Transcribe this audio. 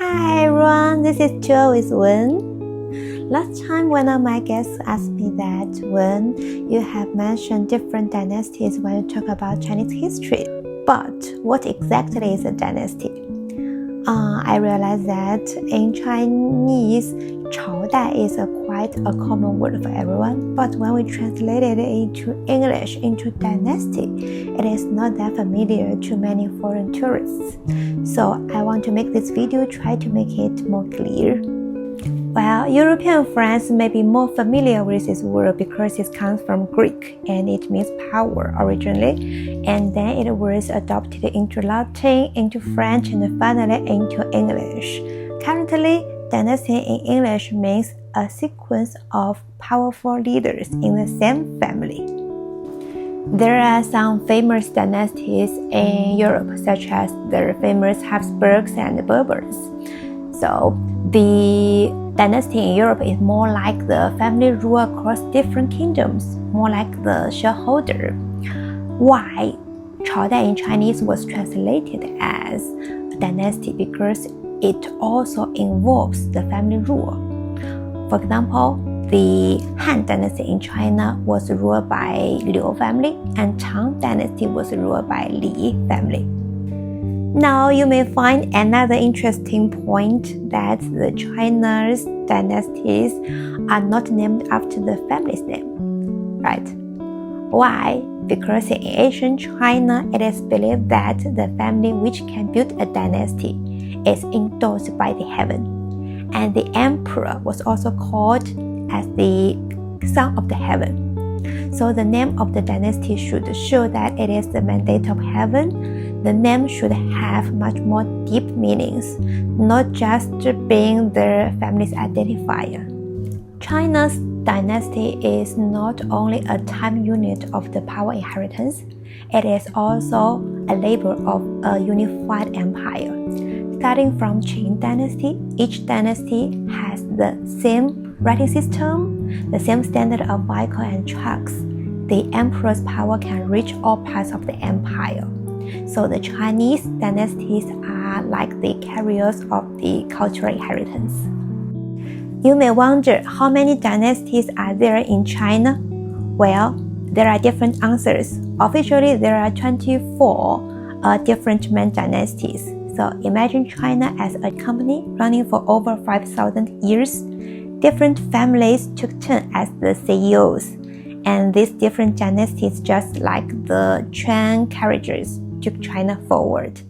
Hi everyone, this is Joe with Wen. Last time one of my guests asked me that when you have mentioned different dynasties when you talk about Chinese history, but what exactly is a dynasty? I realized that in Chinese, 朝代 is quite a common word for everyone, but when we translate it into English, into dynasty, it is not that familiar to many foreign tourists. So I want to make this video try to make it more clear. Well, European friends may be more familiar with this word because it comes from Greek and it means power originally, and then it was adopted into Latin, into French, and finally into English. Currently, dynasty in English means a sequence of powerful leaders in the same family. There are some famous dynasties in Europe, such as the famous Habsburgs and Bourbons. So, the dynasty in Europe is more like the family rule across different kingdoms, more like the shareholder. Why 朝代 in Chinese was translated as a dynasty? Because it also involves the family rule. For example, the Han dynasty in China was ruled by Liu family, and Tang dynasty was ruled by Li family. Now you may find another interesting point that the China's dynasties are not named after the family's name, right? Why? Because in ancient China, it is believed that the family which can build a dynasty is endorsed by the heaven, and the emperor was also called as the son of the heaven. So the name of the dynasty should show that it is the mandate of heaven. The name should have much more deep meanings, not just being the family's identifier. China's dynasty is not only a time unit of the power inheritance, it is also a label of a unified empire. Starting from Qing dynasty, each dynasty has the same writing system, the same standard of vehicle and trucks. The emperor's power can reach all parts of the empire. So the Chinese dynasties are like the carriers of the cultural inheritance. You may wonder how many dynasties are there in China? Well, there are different answers. Officially, there are 24 different main dynasties. So imagine China as a company running for over 5,000 years. Different families took turn as the CEOs. And these different dynasties, just like the train carriages, took China forward.